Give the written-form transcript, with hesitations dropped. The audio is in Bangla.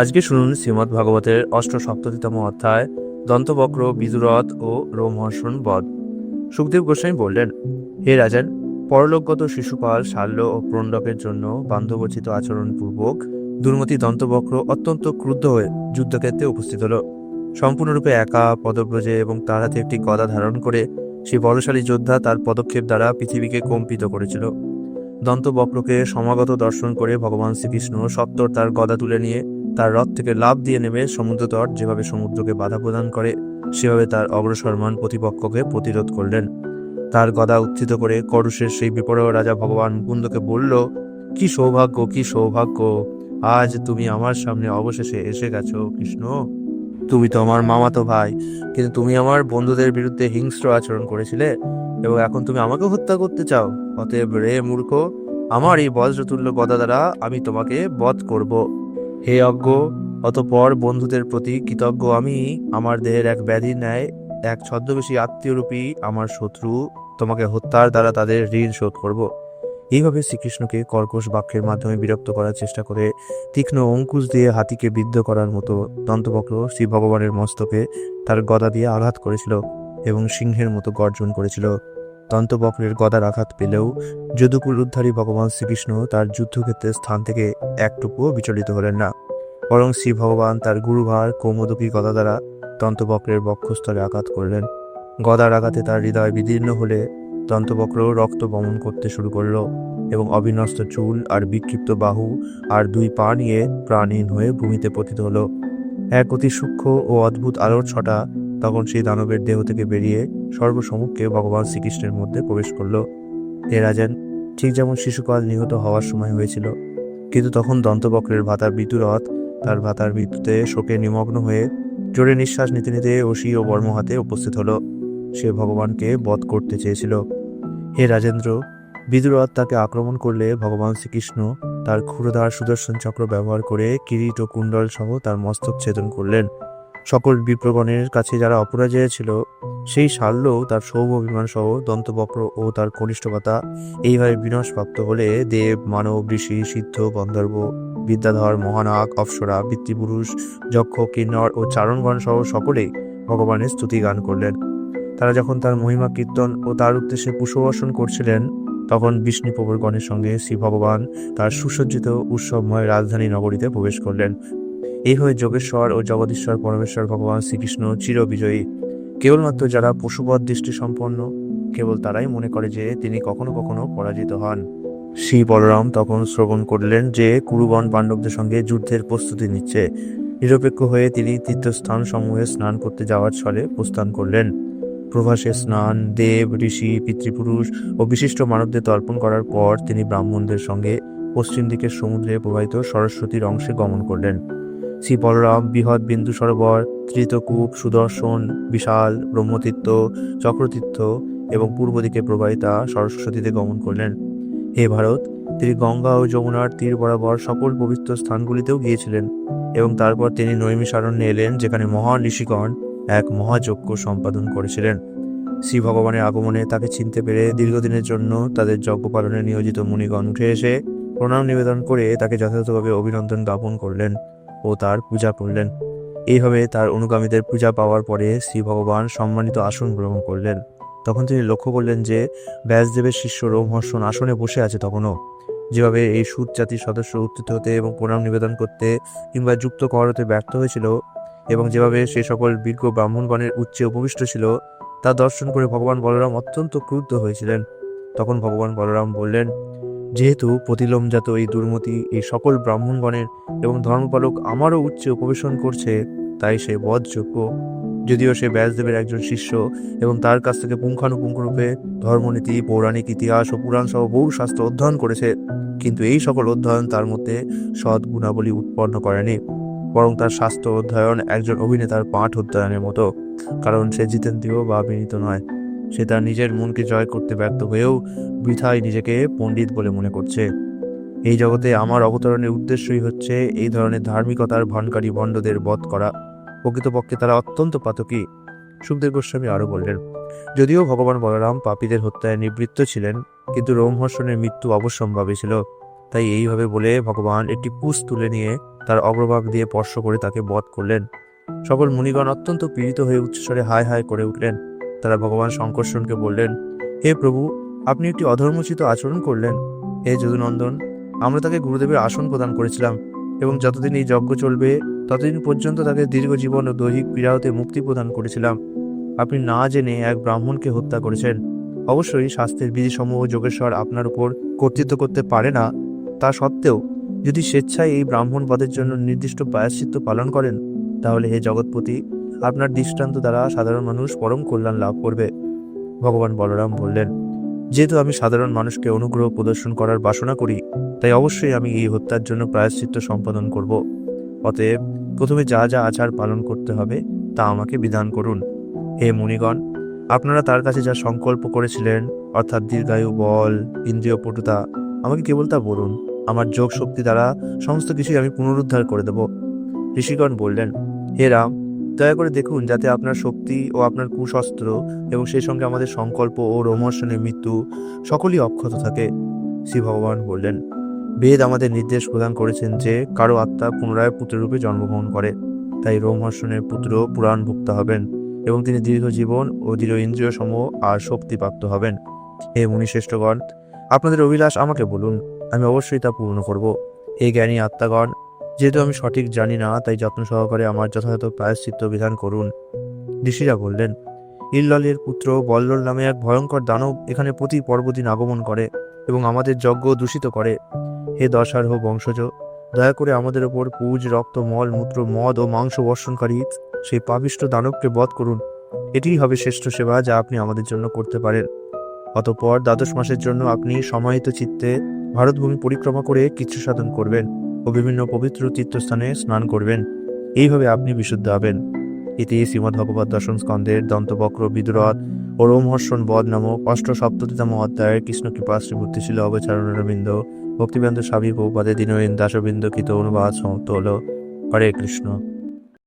আজকে শুনুন শ্রীমদ্ ভাগবতের অষ্টসপ্ততিতম অধ্যায় দন্তবক্র বিদুরথ ও রোমহর্ষণ বধ। সুখদেব গোস্বামী বললেন, হে রাজন, পরলোকগত শিশুপাল শাল্য ও প্রণ্ডকের জন্য বান্ধবোচিত আচরণপূর্বক দুর্মতি দন্তবক্র অত্যন্ত ক্রুদ্ধ হয়ে যুদ্ধক্ষেত্রে উপস্থিত হল। সম্পূর্ণরূপে একা পদব্রজে এবং তার হাতে একটি গদা ধারণ করে সেই বলশালী যোদ্ধা তার পদক্ষেপ দ্বারা পৃথিবীকে কম্পিত করেছিল। দন্তবক্রকে সমাগত দর্শন করে ভগবান শ্রীকৃষ্ণ সত্বর তার গদা তুলে নিয়ে তার রথ থেকে লাফ দিয়ে নেমে সমুদ্রতট যেভাবে সমুদ্রকে বাধা প্রদান করে সেভাবে তার অগ্রসরমান প্রতিপক্ষকে প্রতিরোধ করলেন। তার গদা উত্থিত করে করুষের সেই বিপর্যয় রাজা ভগবান মুকুন্দকে বলল, কি সৌভাগ্য, কি সৌভাগ্য! আজ তুমি আমার সামনে অবশেষে এসে গেছো কৃষ্ণ। তুমি তো আমার মামাতো ভাই, কিন্তু তুমি আমার বন্ধুদের বিরুদ্ধে হিংস্র আচরণ করেছিলে এবং এখন তুমি আমাকে হত্যা করতে চাও। অতএব রে মূর্খ, আমার এই বজ্রতুল্য গদা দ্বারা আমি তোমাকে বধ করব। হে অজ্ঞ, অতঃপর বন্ধুদের প্রতি কৃতজ্ঞ আমি আমার দেহের এক ব্যাধির ন্যায় এক ছদ্মবেশী আত্মীয়রূপী আমার শত্রু তোমাকে হত্যার দ্বারা তাদের ঋণ শোধ করব। এইভাবে শ্রীকৃষ্ণকে কর্কশ বাক্যের মাধ্যমে বিরক্ত করার চেষ্টা করে তীক্ষ্ণ অঙ্কুশ দিয়ে হাতিকে বিদ্ধ করার মতো দন্তবক্র শ্রী ভগবানের মস্তকে তার গদা দিয়ে আঘাত করেছিল এবং সিংহের মতো গর্জন করেছিল। দন্তবক্রের গদার আঘাত পেলেও যদুকুল উদ্ধারী ভগবান শ্রীকৃষ্ণ তার যুদ্ধক্ষেত্রের স্থান থেকে একটুকুও বিচলিত হলেন না, বরং শ্রী ভগবান তার গুরুভার কৌমোদকী গদা দ্বারা দন্তবক্রের বক্ষস্থলে আঘাত করলেন। গদার আঘাতে তার হৃদয় বিদীর্ণ হলে দন্তবক্র রক্ত বমন করতে শুরু করলো এবং অবিন্যস্ত চুল আর বিক্ষিপ্ত বাহু আর দুই পা নিয়ে প্রাণহীন হয়ে ভূমিতে পতিত হলো। এক অতি সূক্ষ্ম ও অদ্ভুত আলোর ছটা তখন সেই দানবের দেহ থেকে বেরিয়ে সর্বসমক্ষে ভগবান শ্রীকৃষ্ণের মধ্যে প্রবেশ করলো। হে রাজন, ঠিক যেমন শিশুপাল নিহত হওয়ার সময় হয়েছিল, কিন্তু তখন দন্তবক্রের ভ্রাতা বিদুরথ তার ভ্রাতার মৃত্যুতে শোকে নিমগ্ন হয়ে জোরে নিঃশ্বাস নিতে নিতে অসি ও বর্ম হাতে উপস্থিত হলো। সে ভগবানকে বধ করতে চেয়েছিল। হে রাজেন্দ্র, বিদুরথ তাকে আক্রমণ করলে ভগবান শ্রীকৃষ্ণ তার ক্ষুরধার সুদর্শন চক্র ব্যবহার করে কিরীট ও কুণ্ডল সহ তার মস্তক ছেদন করলেন। সকল বিপ্রগণের কাছে যারা অপরাজয় ছিল, সেই শাল্যও তার সৌভ বিমান সহ দন্তবক্র ও তার কনিষ্ঠকতা এইভাবে বিনাশপ্রাপ্ত হলে দেব, মানব, ঋষি, সিদ্ধ, গন্ধর্ব, বিদ্যাধর, মহানাগ, অপ্সরা, পিতৃপুরুষ, যক্ষ, কিন্নর ও চারণগণ সহ সকলেই ভগবানের স্তুতি গান করলেন। তারা যখন তার মহিমা কীর্তন ও তার উদ্দেশ্যে পুষ্পবর্ষণ করছিলেন, তখন বিষ্ণুপ্রবরগণের সঙ্গে শ্রী ভগবান তার সুসজ্জিত উৎসবময় রাজধানী নগরীতে প্রবেশ করলেন। এইভাবে যোগেশ্বর ও জগদীশ্বর পরমেশ্বর ভগবান শ্রীকৃষ্ণ চিরবিজয়ী। কেবলমাত্র যারা পশুবৎ দৃষ্টি সম্পন্ন, কেবল তারাই মনে করে যে তিনি কখনো কখনো পরাজিত হন। শ্রী বলরাম তখন শ্রবণ করলেন যে কুরুগণ পাণ্ডবদের সঙ্গে যুদ্ধের প্রস্তুতি নিচ্ছে। নিরপেক্ষ হয়ে তিনি তীর্থস্থান সমূহে স্নান করতে যাওয়ার ছলে প্রস্থান করলেন। প্রভাসে স্নান, দেব, ঋষি, পিতৃপুরুষ ও বিশিষ্ট মানবদের তর্পণ করার পর তিনি ব্রাহ্মণদের সঙ্গে পশ্চিম দিকের সমুদ্রে প্রবাহিত সরস্বতীর অংশে গমন করলেন। শ্রী বলরাম বৃহৎ বিন্দু সরোবর, ত্রিতকূপ, সুদর্শন, বিশাল ব্রহ্মতীর্থ, চক্রতীর্থ এবং পূর্ব দিকে প্রবাহিতা সরস্বতীতে গমন করলেন। হে ভারত, তিনি গঙ্গা ও যমুনার তীর বরাবর সকল পবিত্র স্থানগুলিতেও গিয়েছিলেন এবং তারপর তিনি নৈমিষারণ্যে এলেন, যেখানে মহান ঋষিগণ এক মহাযজ্ঞ সম্পাদন করেছিলেন। শ্রী ভগবানের আগমনে তাকে চিনতে পেরে দীর্ঘদিনের জন্য তাদের যজ্ঞ পালনে নিয়োজিত মুনিগণ উঠে এসে প্রণাম নিবেদন করে তাকে যথাযথভাবে অভিনন্দন জ্ঞাপন করলেন ও তার পূজা করলেন। এইভাবে তার অনুগামীদের পূজা পাওয়ার পরে শ্রী ভগবান সম্মানিত আসন গ্রহণ করলেন। তখন তিনি লক্ষ্য করলেন যে ব্যাসদেবের শিষ্য রোমহর্ষণ আসনে বসে আছে। তখনও যেভাবে এই সুত জাতির সদস্য উত্থিত হতে এবং প্রণাম নিবেদন করতে কিংবা যুক্ত কর হতে ব্যর্থ হয়েছিল এবং যেভাবে সে সকল বিজ্ঞ ব্রাহ্মণগণের উচ্চে উপবিষ্ট ছিল, তা দর্শন করে ভগবান বলরাম অত্যন্ত ক্রুদ্ধ হয়েছিলেন। তখন ভগবান বলরাম বললেন, যেহেতু প্রতিলোমজাত এই দুর্মতি এই সকল ব্রাহ্মণগণের এবং ধর্মপালক আমারও উচ্চে উপবেশন করছে, তাই সে বধযোগ্য। যদিও সে ব্যাসদেবের একজন শিষ্য এবং তার কাছ থেকে পুঙ্খানুপুঙ্খরূপে ধর্মনীতি, পৌরাণিক ইতিহাস ও পুরাণ সহ বহু শাস্ত্র অধ্যয়ন করেছে, কিন্তু এই সকল অধ্যয়ন তার মধ্যে সৎ গুণাবলী উৎপন্ন করেনি, বরং তার শাস্ত্র অধ্যয়ন একজন অভিনেতার পাঠ অধ্যয়নের মতো, কারণ সে জিতেন্দ্রীয় বা বিনীত নয়। সে তার নিজের মনকে জয় করতে ব্যর্থ হয়েও বৃথায় নিজেকে পণ্ডিত বলে মনে করছে। এই জগতে আমার অবতরণের উদ্দেশ্যই হচ্ছে এই ধরনের ধার্মিকতার ভণ্ডকারী ভণ্ডদের বধ করা। প্রকৃতপক্ষে তারা অত্যন্ত পাতকী। সুখদেব গোস্বামী আরও বললেন, যদিও ভগবান বলরাম পাপীদের হত্যায় নিবৃত্ত ছিলেন, কিন্তু রোমহর্ষণের মৃত্যু অবশ্যম্ভাবী ছিল। তাই এইভাবে বলে ভগবান একটি পুষ তুলে নিয়ে তার অগ্রভাগ দিয়ে স্পর্শ করে তাকে বধ করলেন। সকল মুনিগণ অত্যন্ত পীড়িত হয়ে উচ্চস্বরে হায় হায় করে উঠলেন। তারা ভগবান শঙ্কর্ষণকে বললেন, হে প্রভু, আপনি একটি অধর্মোচিত আচরণ করলেন। হে যদুনন্দন, আমরা তাকে গুরুদেবের আসন প্রদান করেছিলাম এবং যতদিন এই যজ্ঞ চলবে ততদিন পর্যন্ত তাকে দীর্ঘ জীবন ও দৈহিক পীড়া হতে মুক্তি প্রদান করেছিলাম। আপনি না জেনে এক ব্রাহ্মণকে হত্যা করেছেন। অবশ্যই শাস্ত্রের বিধিসমূহ যোগেশ্বর আপনার উপর কর্তৃত্ব করতে পারে না। তা সত্ত্বেও যদি স্বেচ্ছায় এই ব্রাহ্মণ বধের জন্য নির্দিষ্ট প্রায়শ্চিত্ত পালন করেন, তাহলে হে জগৎপতি, আপনার দৃষ্টান্ত দ্বারা সাধারণ মানুষ পরম কল্যাণ লাভ করবে। ভগবান বলরাম বললেন, যেহেতু আমি সাধারণ মানুষকে অনুগ্রহ প্রদর্শন করার বাসনা করি, তাই অবশ্যই আমি এই হত্যার জন্য প্রায়শ্চিত্ত সম্পাদন করব। অতএব প্রথমে যা যা আচার পালন করতে হবে তা আমাকে বিধান করুন। হে মুনিগণ, আপনারা তার কাছে যা সংকল্প করেছিলেন, অর্থাৎ দীর্ঘায়ু, বল, ইন্দ্রিয় পটুতা, আমাকে কেবল তা বলুন। আমার যোগ শক্তি দ্বারা সমস্ত কিছুই আমি পুনরুদ্ধার করে দেব। ঋষিগণ বললেন, হে রাম, দয়া করে দেখুন যাতে আপনার শক্তি ও আপনার কুশস্ত্র এবং সেই সঙ্গে আমাদের সংকল্প ও রোমহর্ষণের মৃত্যু সকলই অক্ষত থাকে। শ্রী ভগবান বললেন, বেদ আমাদের নির্দেশ প্রদান করেছেন যে কারো আত্মা পুনরায় পুত্ররূপে জন্মগ্রহণ করে। তাই রোমহর্ষণের পুত্র পুরাণ ভুক্ত হবেন এবং তিনি দীর্ঘ জীবন ও দৃঢ় ইন্দ্রিয় সমূহ আর শক্তিপ্রাপ্ত হবেন। হে মুনিশ্রেষ্ঠগণ, আপনাদের অভিলাষ আমাকে বলুন, আমি অবশ্যই তা পূর্ণ করব। হে জ্ঞানী আত্মাগণ, যেহেতু আমি সঠিক জানি না, তাই যত্ন সহকারে আমার যথাযথ প্রায়শ্চিত্ত বিধান করুন। ঋষিরা বললেন, ইল্লালের পুত্র বল্লল নামে এক ভয়ঙ্কর দানব এখানে প্রতি পর্বদিন আগমন করে এবং আমাদের যজ্ঞ দূষিত করে। হে দশার্হ বংশজ, দয়া করে আমাদের ওপর পুজ, রক্ত, মল, মূত্র, মদ ও মাংস বর্ষণকারী সেই পাপিষ্ঠ দানবকে বধ করুন। এটিই হবে শ্রেষ্ঠ সেবা যা আপনি আমাদের জন্য করতে পারেন। অতঃপর 12 মাসের জন্য আপনি সমাহিত চিত্তে ভারতভূমি পরিক্রমা করে কৃচ্ছ সাধন করবেন ও বিভিন্ন পবিত্র তীর্থস্থানে স্নান করবেন। এইভাবে আপনি বিশুদ্ধ হবেন। এটি শ্রীমদ্ভগবত দশম স্কন্ধের দন্তবক্র, বিদুরথ ও রোমহর্ষণ বধ নামক 8সপ্ততিতম অধ্যায়ের কৃষ্ণ কৃপা শ্রীমূর্তি ছিল অবচারণরবিন্দ ভক্তিবেন্দ্র স্বামী প্রভুপাদের দীনহীন দাসবৃন্দ কৃত অনুবাদ সমাপ্ত হল। হরে কৃষ্ণ।